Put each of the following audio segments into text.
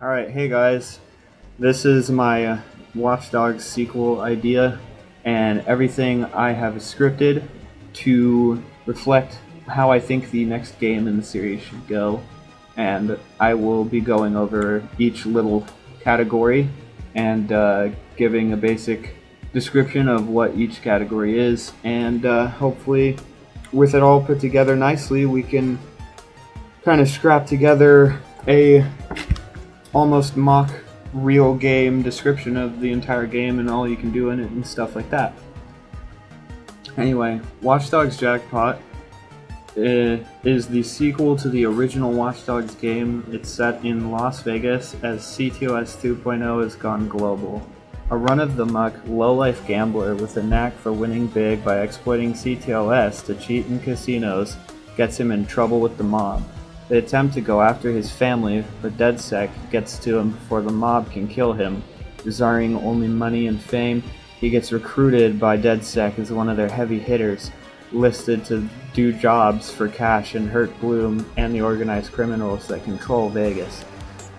Alright, hey guys. This is my Watch Dogs sequel idea, and everything I have scripted to reflect how I think the next game in the series should go. And I will be going over each little category and giving a basic description of what each category is, and hopefully with it all put together nicely we can kind of scrap together a almost mock real game description of the entire game and all you can do in it and stuff like that. Anyway, Watch Dogs Jackpot is the sequel to the original Watch Dogs game. It's set in Las Vegas as CTOS 2.0 has gone global. A run-of-the-muck, low-life gambler with a knack for winning big by exploiting CTOS to cheat in casinos gets him in trouble with the mob. They attempt to go after his family, but DedSec gets to him before the mob can kill him. Desiring only money and fame, he gets recruited by DedSec as one of their heavy hitters, listed to do jobs for cash and hurt Bloom and the organized criminals that control Vegas.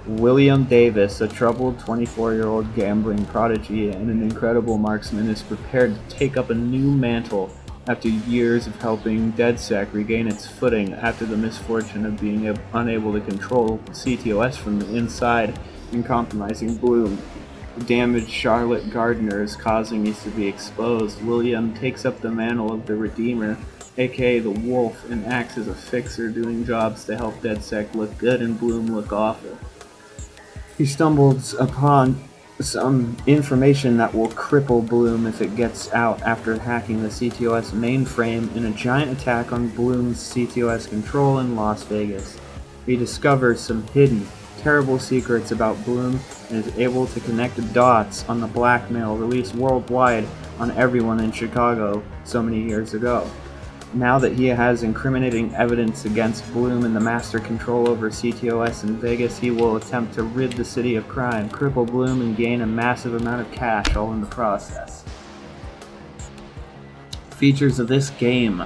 William Davis, a troubled 24-year-old gambling prodigy and an incredible marksman, is prepared to take up a new mantle after years of helping DedSec regain its footing after the misfortune of being unable to control CTOS from the inside and compromising Bloom. The damaged Charlotte Gardner is causing it to be exposed. William takes up the mantle of the Redeemer, aka the Wolf, and acts as a fixer, doing jobs to help DedSec look good and Bloom look awful. He stumbles upon some information that will cripple Bloom if it gets out after hacking the CTOS mainframe in a giant attack on Bloom's CTOS control in Las Vegas. He discovers some hidden, terrible secrets about Bloom and is able to connect the dots on the blackmail released worldwide on everyone in Chicago so many years ago. Now that he has incriminating evidence against Bloom and the master control over CTOS in Vegas, he will attempt to rid the city of crime, cripple Bloom, and gain a massive amount of cash all in the process. Features of this game.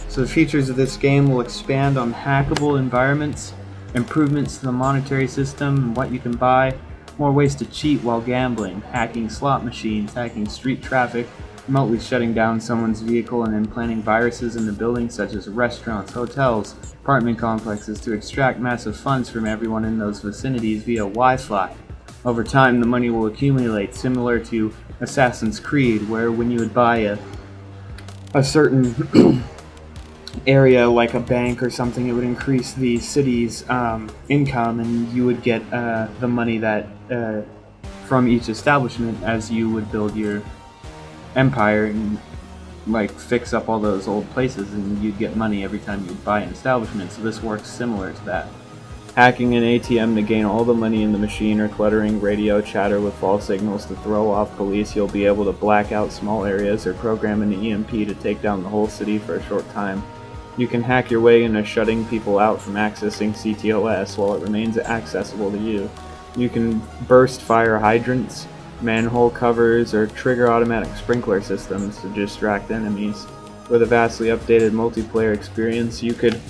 So the features of this game will expand on hackable environments, improvements to the monetary system and what you can buy, more ways to cheat while gambling, hacking slot machines, hacking street traffic, remotely shutting down someone's vehicle and implanting viruses in the buildings such as restaurants, hotels, apartment complexes to extract massive funds from everyone in those vicinities via Wi-Fi. Over time, the money will accumulate, similar to Assassin's Creed, where when you would buy a certain area like a bank or something, it would increase the city's income, and you would get the money that from each establishment as you would build your empire and like fix up all those old places, and you'd get money every time you buy an establishment. So this works similar to that. Hacking an ATM to gain all the money in the machine, or cluttering radio chatter with false signals to throw off police. You'll be able to black out small areas or program an EMP to take down the whole city for a short time. You can hack your way into shutting people out from accessing CTOS while it remains accessible to you. You can burst fire hydrants, manhole covers, or trigger automatic sprinkler systems to distract enemies. With a vastly updated multiplayer experience, you could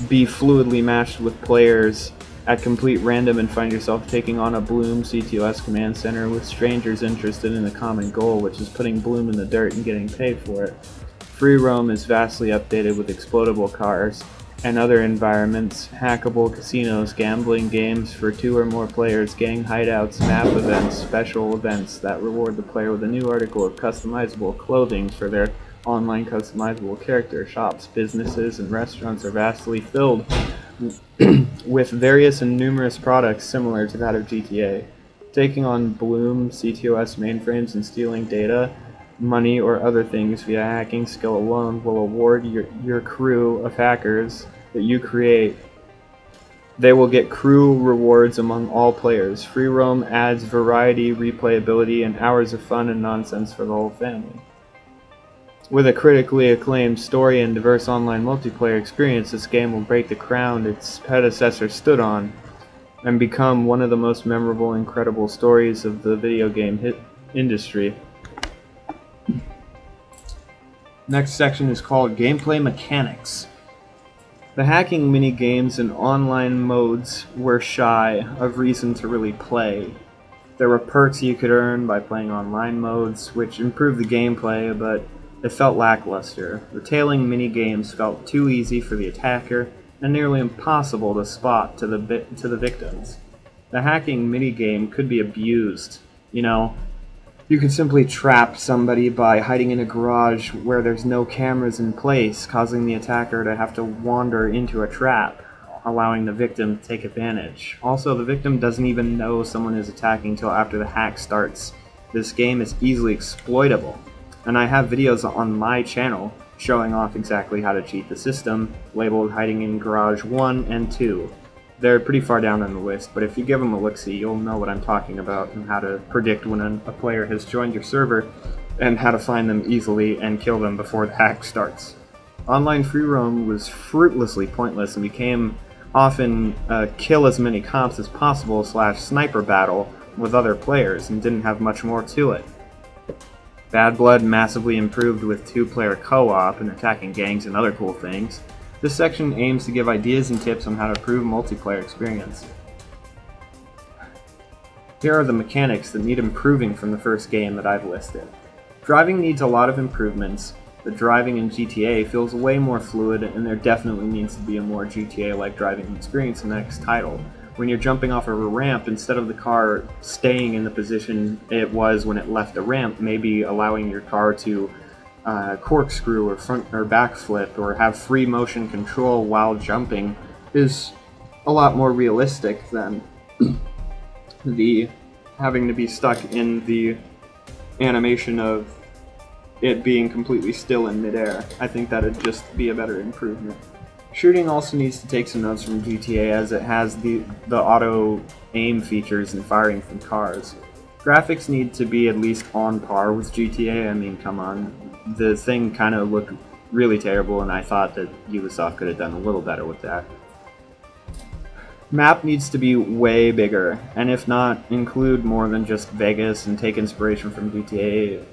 be fluidly matched with players at complete random and find yourself taking on a Bloom CTOS command center with strangers interested in a common goal, which is putting Bloom in the dirt and getting paid for it. Free roam is vastly updated with explodable cars and other environments, hackable casinos, gambling games for 2 or more players, gang hideouts, map events, special events that reward the player with a new article of customizable clothing for their online customizable character. Shops, businesses, and restaurants are vastly filled with various and numerous products similar to that of GTA. Taking on Bloom CTOS mainframes and stealing data, money, or other things via hacking skill alone will award your crew of hackers that you create. They will get crew rewards among all players. Free roam adds variety, replayability, and hours of fun and nonsense for the whole family. With a critically acclaimed story and diverse online multiplayer experience, this game will break the crown its predecessor stood on and become one of the most memorable and credible stories of the video game industry. Next section is called Gameplay Mechanics. The hacking mini-games and online modes were shy of reason to really play. There were perks you could earn by playing online modes, which improved the gameplay, but it felt lackluster. The tailing mini-games felt too easy for the attacker and nearly impossible to spot to the victims. The hacking mini-game could be abused. You could simply trap somebody by hiding in a garage where there's no cameras in place, causing the attacker to have to wander into a trap, allowing the victim to take advantage. Also, the victim doesn't even know someone is attacking until after the hack starts. This game is easily exploitable, and I have videos on my channel showing off exactly how to cheat the system, labeled Hiding in Garage 1 and 2. They're pretty far down on the list, but if you give them a look-see, you'll know what I'm talking about and how to predict when a player has joined your server and how to find them easily and kill them before the hack starts. Online free roam was fruitlessly pointless and became often kill as many cops as possible / sniper battle with other players and didn't have much more to it. Bad Blood massively improved with 2-player co-op and attacking gangs and other cool things. This section aims to give ideas and tips on how to improve multiplayer experience. Here are the mechanics that need improving from the first game that I've listed. Driving needs a lot of improvements. The driving in GTA feels way more fluid, and there definitely needs to be a more GTA-like driving experience in the next title. When you're jumping off of a ramp, instead of the car staying in the position it was when it left the ramp, maybe allowing your car to corkscrew or front or back flip or have free motion control while jumping is a lot more realistic than the having to be stuck in the animation of it being completely still in midair. I think that'd just be a better improvement. Shooting also needs to take some notes from GTA, as it has the auto aim features and firing from cars. Graphics need to be at least on par with GTA. I mean, come on. The thing kind of looked really terrible, and I thought that Ubisoft could have done a little better with that. Map needs to be way bigger, and if not, include more than just Vegas and take inspiration from GTA,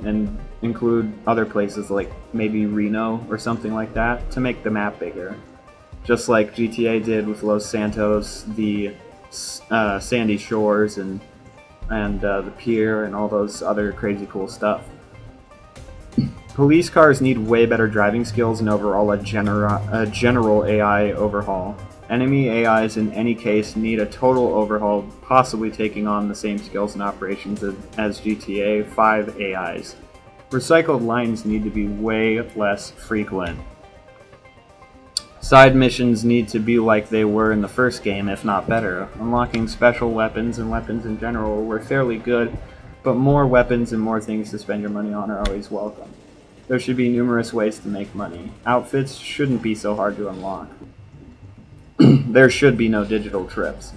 and include other places like maybe Reno or something like that to make the map bigger. Just like GTA did with Los Santos, the Sandy Shores, and the pier, and all those other crazy cool stuff. Police cars need way better driving skills and overall a general AI overhaul. Enemy AIs in any case need a total overhaul, possibly taking on the same skills and operations as GTA 5 AIs. Recycled lines need to be way less frequent. Side missions need to be like they were in the first game, if not better. Unlocking special weapons and weapons in general were fairly good, but more weapons and more things to spend your money on are always welcome. There should be numerous ways to make money. Outfits shouldn't be so hard to unlock. There should be no digital trips.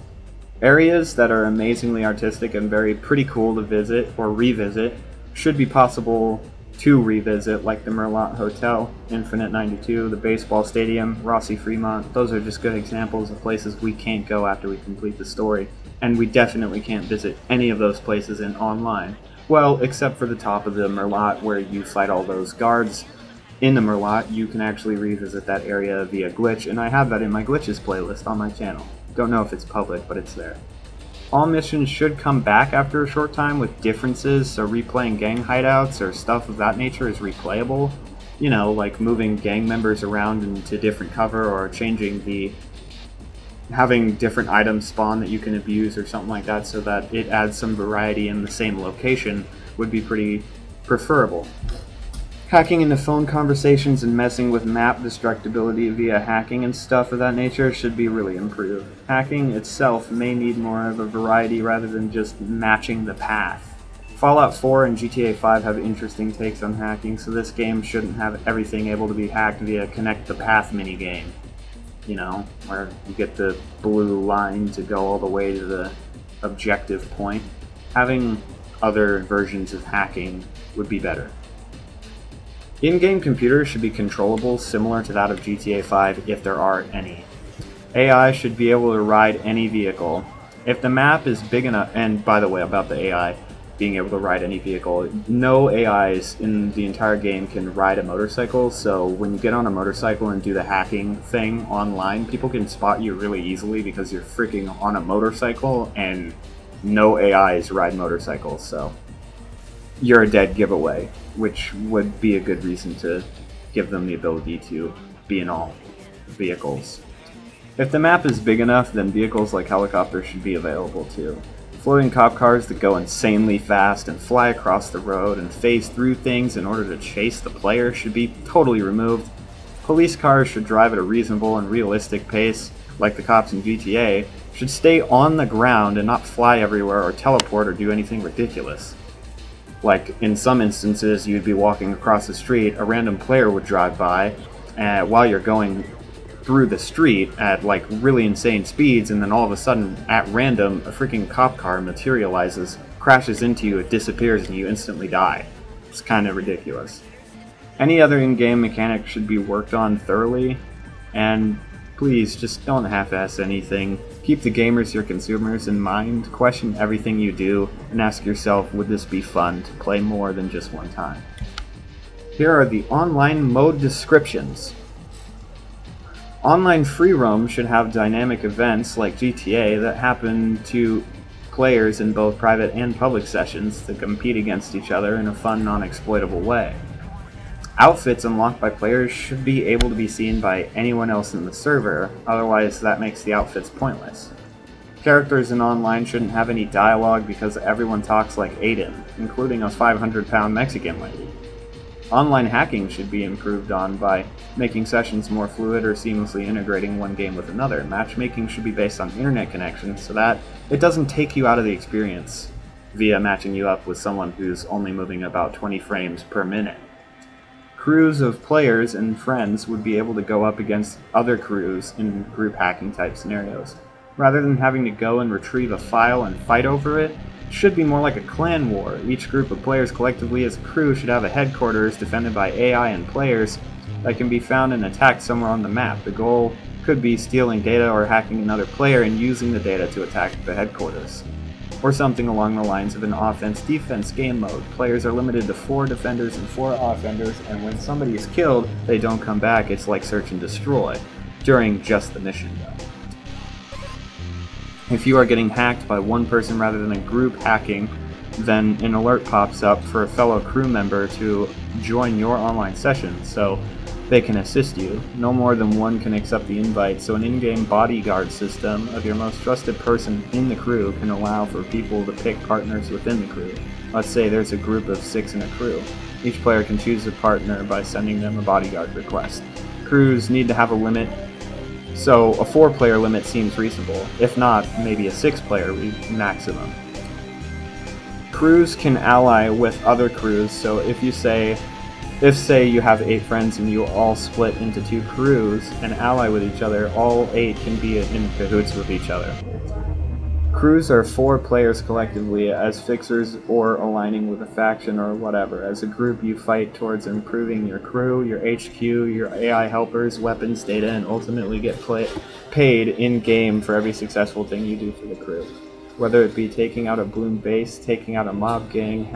Areas that are amazingly artistic and pretty cool to visit or revisit should be possible to revisit, like the Merlot Hotel, Infinite 92, the baseball stadium, Rossi Fremont. Those are just good examples of places we can't go after we complete the story, and we definitely can't visit any of those places in online. Well, except for the top of the Merlot where you fight all those guards. In the Merlot, you can actually revisit that area via glitch, and I have that in my glitches playlist on my channel. Don't know if it's public, but it's there. All missions should come back after a short time with differences, so replaying gang hideouts or stuff of that nature is replayable. You know, like moving gang members around into different cover or having different items spawn that you can abuse or something like that, so that it adds some variety in the same location would be pretty preferable. Hacking into phone conversations and messing with map destructibility via hacking and stuff of that nature should be really improved. Hacking itself may need more of a variety rather than just matching the path. Fallout 4 and GTA 5 have interesting takes on hacking, so this game shouldn't have everything able to be hacked via Connect the Path minigame. You know, where you get the blue line to go all the way to the objective point. Having other versions of hacking would be better. In-game computers should be controllable, similar to that of GTA 5 if there are any. AI should be able to ride any vehicle. If the map is big enough, and by the way about the AI, being able to ride any vehicle. No AIs in the entire game can ride a motorcycle, so when you get on a motorcycle and do the hacking thing online, people can spot you really easily because you're freaking on a motorcycle, and no AIs ride motorcycles, so you're a dead giveaway, which would be a good reason to give them the ability to be in all vehicles. If the map is big enough, then vehicles like helicopters should be available too. Floating cop cars that go insanely fast and fly across the road and phase through things in order to chase the player should be totally removed. Police cars should drive at a reasonable and realistic pace, like the cops in GTA, should stay on the ground and not fly everywhere or teleport or do anything ridiculous. Like, in some instances, you'd be walking across the street, a random player would drive by while you're going through the street at like really insane speeds, and then all of a sudden, at random, a freaking cop car materializes, crashes into you, it disappears, and you instantly die. It's kind of ridiculous. Any other in-game mechanics should be worked on thoroughly, and please just don't half-ass anything. Keep the gamers, your consumers, in mind, question everything you do, and ask yourself, would this be fun to play more than just one time? Here are the online mode descriptions. Online free roam should have dynamic events like GTA that happen to players in both private and public sessions that compete against each other in a fun, non-exploitable way. Outfits unlocked by players should be able to be seen by anyone else in the server, otherwise that makes the outfits pointless. Characters in online shouldn't have any dialogue because everyone talks like Aiden, including a 500-pound Mexican lady. Online hacking should be improved on by making sessions more fluid or seamlessly integrating one game with another. Matchmaking should be based on internet connection so that it doesn't take you out of the experience via matching you up with someone who's only moving about 20 frames per minute. Crews of players and friends would be able to go up against other crews in group hacking type scenarios. Rather than having to go and retrieve a file and fight over it, should be more like a clan war. Each group of players collectively as a crew should have a headquarters defended by AI and players that can be found and attacked somewhere on the map. The goal could be stealing data or hacking another player and using the data to attack the headquarters. Or something along the lines of an offense-defense game mode. Players are limited to 4 defenders and 4 offenders, and when somebody is killed, they don't come back. It's like search and destroy, during just the mission though. If you are getting hacked by one person rather than a group hacking, then an alert pops up for a fellow crew member to join your online session so they can assist you. No more than one can accept the invite, so an in-game bodyguard system of your most trusted person in the crew can allow for people to pick partners within the crew. Let's say there's a group of 6 in a crew. Each player can choose a partner by sending them a bodyguard request. Crews need to have a limit, so a 4-player limit seems reasonable. If not, maybe a 6-player maximum. Crews can ally with other crews, so if say you have 8 friends and you all split into 2 crews and ally with each other, all 8 can be in cahoots with each other. Crews are 4 players collectively as fixers or aligning with a faction or whatever. As a group you fight towards improving your crew, your HQ, your AI helpers, weapons, data, and ultimately get paid in-game for every successful thing you do for the crew. Whether it be taking out a Bloom base, taking out a mob gang,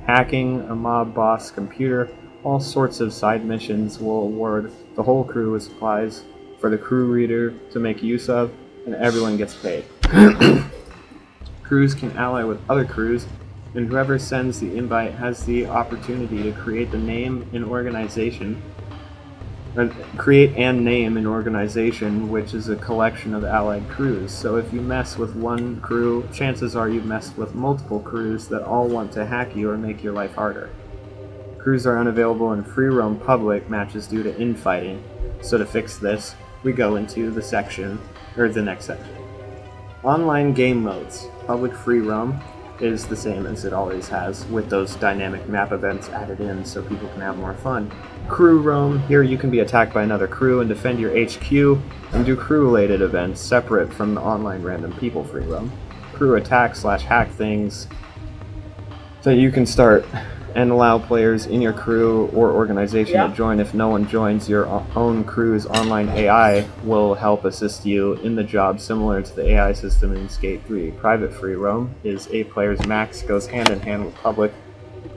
hacking a mob boss computer, all sorts of side missions will award the whole crew with supplies for the crew leader to make use of, and everyone gets paid. Crews can ally with other crews, and whoever sends the invite has the opportunity to create and name an organization, which is a collection of allied crews. So if you mess with one crew, chances are you've messed with multiple crews that all want to hack you or make your life harder. Crews are unavailable in free roam public matches due to infighting. So to fix this, we go into the next section. Online game modes. Public free roam is the same as it always has, with those dynamic map events added in so people can have more fun. Crew roam. Here you can be attacked by another crew and defend your HQ, and do crew-related events separate from the online random people free roam. Crew attack / hack things that you can start and allow players in your crew or organization to join. If no one joins, your own crew's online AI will help assist you in the job, similar to the AI system in Skate 3. Private free roam is 8 players max, goes hand in hand with public.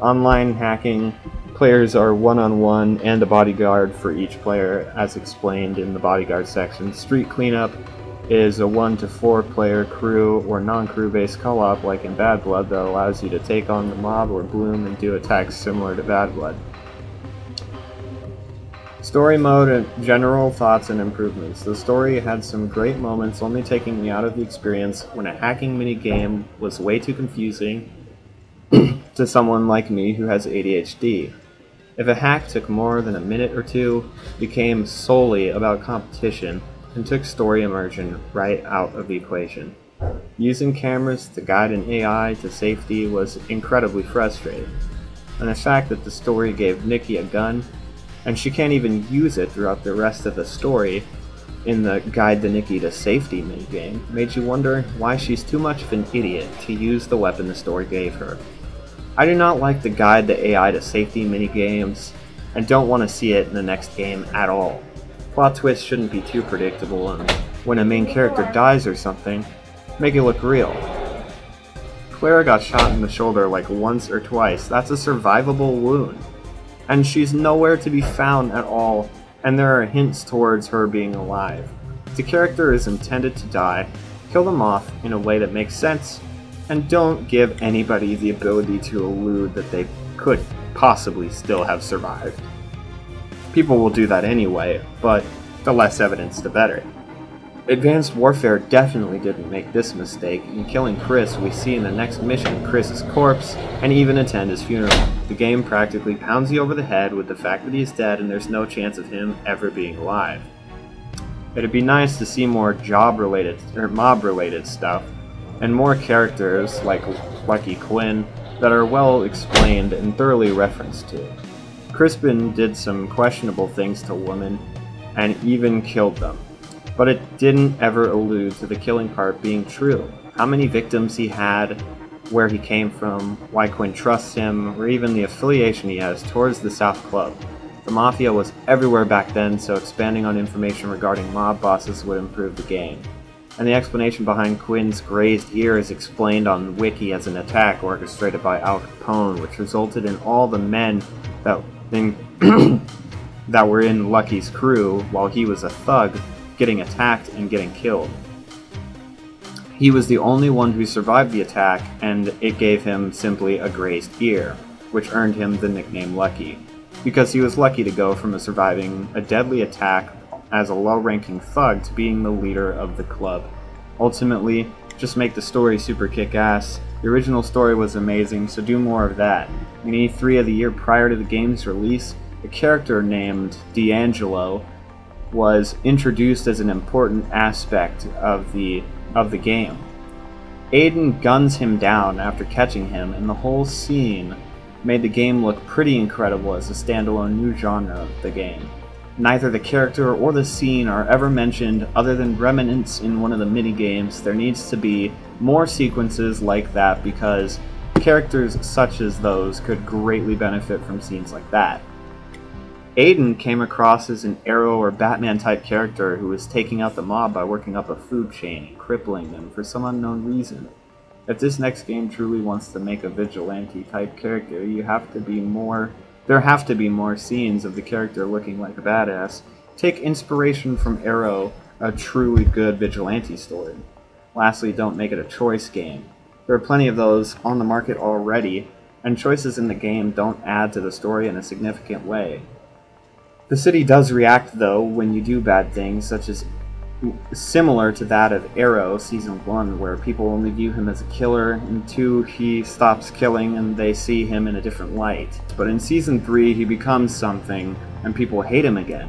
Online hacking, players are one-on-one and a bodyguard for each player, as explained in the bodyguard section. Street cleanup is a 1 to 4 player crew or non-crew based co-op like in Bad Blood that allows you to take on the mob or bloom and do attacks similar to Bad Blood. Story mode and general thoughts and improvements. The story had some great moments, only taking me out of the experience when a hacking minigame was way too confusing to someone like me who has ADHD. If a hack took more than a minute or two, became solely about competition, and took story immersion right out of the equation. Using cameras to guide an AI to safety was incredibly frustrating, and the fact that the story gave Nikki a gun, and she can't even use it throughout the rest of the story in the Guide the Nikki to Safety minigame, made you wonder why she's too much of an idiot to use the weapon the story gave her. I do not like the Guide the AI to Safety minigames, and don't want to see it in the next game at all. Plot twists shouldn't be too predictable, and when a main character dies or something, make it look real. Clara got shot in the shoulder like once or twice. That's a survivable wound. And she's nowhere to be found at all, and there are hints towards her being alive. If the character is intended to die, kill them off in a way that makes sense, and don't give anybody the ability to elude that they could possibly still have survived. People will do that anyway, but the less evidence the better. Advanced Warfare definitely didn't make this mistake. In killing Chris, we see in the next mission Chris's corpse and even attend his funeral. The game practically pounds you over the head with the fact that he's dead and there's no chance of him ever being alive. It'd be nice to see more job-related or mob-related stuff, and more characters like Lucky Quinn that are well explained and thoroughly referenced to. Crispin did some questionable things to women and even killed them, but it didn't ever allude to the killing part being true. How many victims he had, where he came from, why Quinn trusts him, or even the affiliation he has towards the South Club. The Mafia was everywhere back then, so expanding on information regarding mob bosses would improve the game. And the explanation behind Quinn's grazed ear is explained on Wiki as an attack orchestrated by Al Capone, which resulted in all the men that were in Lucky's crew while he was a thug getting attacked and getting killed. He was the only one who survived the attack, and it gave him simply a grazed ear, which earned him the nickname Lucky, because he was lucky to go from surviving a deadly attack as a low-ranking thug to being the leader of the club. Ultimately, just make the story super kick-ass. The original story was amazing, so do more of that. In E3 of the year prior to the game's release, a character named D'Angelo was introduced as an important aspect of the game. Aiden guns him down after catching him, and the whole scene made the game look pretty incredible as a standalone new genre of the game. Neither the character or the scene are ever mentioned other than remnants in one of the minigames. There needs to be more sequences like that because characters such as those could greatly benefit from scenes like that. Aiden came across as an Arrow or Batman type character who was taking out the mob by working up a food chain and crippling them for some unknown reason. If this next game truly wants to make a vigilante type character, there have to be more scenes of the character looking like a badass. Take inspiration from Arrow, a truly good vigilante story. Lastly, don't make it a choice game. There are plenty of those on the market already, and choices in the game don't add to the story in a significant way. The city does react, though, when you do bad things, such as similar to that of Arrow Season 1, where people only view him as a killer, and 2, he stops killing and they see him in a different light. But in Season 3, he becomes something, and people hate him again.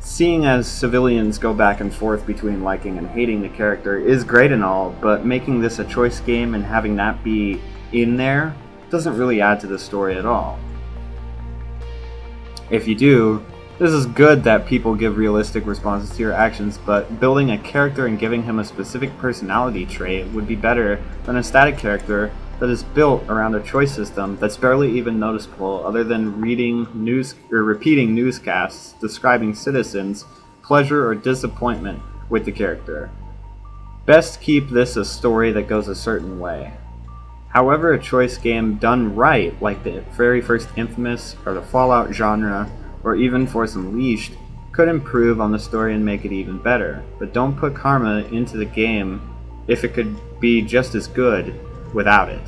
Seeing as civilians go back and forth between liking and hating the character is great and all, but making this a choice game and having that be in there doesn't really add to the story at all. If you do, this is good that people give realistic responses to your actions, but building a character and giving him a specific personality trait would be better than a static character that is built around a choice system that's barely even noticeable other than reading news or repeating newscasts describing citizens' pleasure or disappointment with the character. Best keep this a story that goes a certain way. However, a choice game done right, like the very first Infamous or the Fallout genre, or even Force Unleashed, could improve on the story and make it even better. But don't put karma into the game if it could be just as good without it.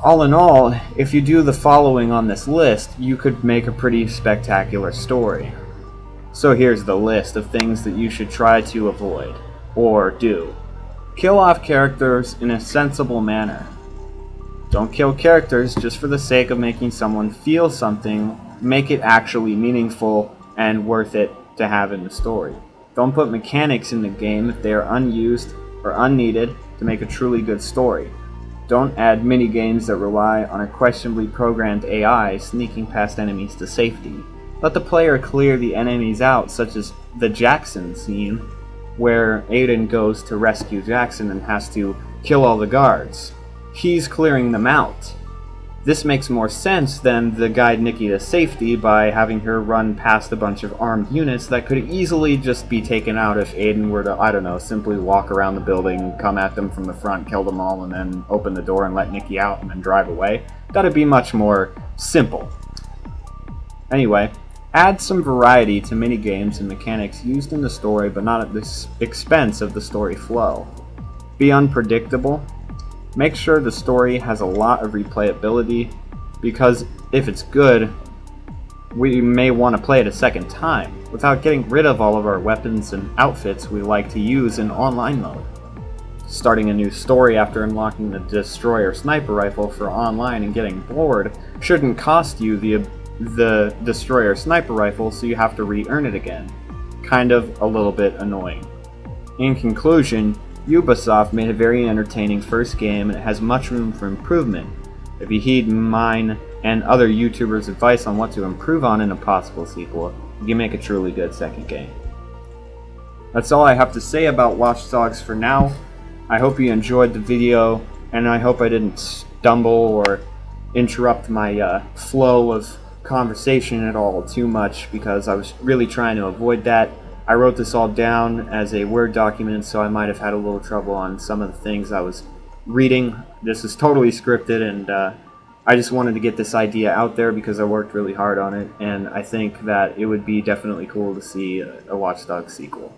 All in all, if you do the following on this list, you could make a pretty spectacular story. So here's the list of things that you should try to avoid, or do. Kill off characters in a sensible manner. Don't kill characters just for the sake of making someone feel something. Make it actually meaningful and worth it to have in the story. Don't put mechanics in the game if they are unused or unneeded to make a truly good story. Don't add mini-games that rely on a questionably programmed AI sneaking past enemies to safety. Let the player clear the enemies out, such as the Jackson scene, where Aiden goes to rescue Jackson and has to kill all the guards. He's clearing them out. This makes more sense than the guide Nikki to safety by having her run past a bunch of armed units that could easily just be taken out if Aiden were to, I don't know, simply walk around the building, come at them from the front, kill them all, and then open the door and let Nikki out and then drive away. Gotta be much more simple. Anyway, add some variety to minigames and mechanics used in the story, but not at the expense of the story flow. Be unpredictable. Make sure the story has a lot of replayability, because if it's good, we may want to play it a second time, without getting rid of all of our weapons and outfits we like to use in online mode. Starting a new story after unlocking the Destroyer Sniper Rifle for online and getting bored shouldn't cost you the Destroyer Sniper Rifle, so you have to re-earn it again. Kind of a little bit annoying. In conclusion, Ubisoft made a very entertaining first game and it has much room for improvement. If you heed mine and other YouTubers' advice on what to improve on in a possible sequel, you can make a truly good second game. That's all I have to say about Watch Dogs for now. I hope you enjoyed the video, and I hope I didn't stumble or interrupt my flow of conversation at all too much, because I was really trying to avoid that. I wrote this all down as a Word document, so I might have had a little trouble on some of the things I was reading. This is totally scripted, and I just wanted to get this idea out there because I worked really hard on it, and I think that it would be definitely cool to see a Watch Dogs sequel.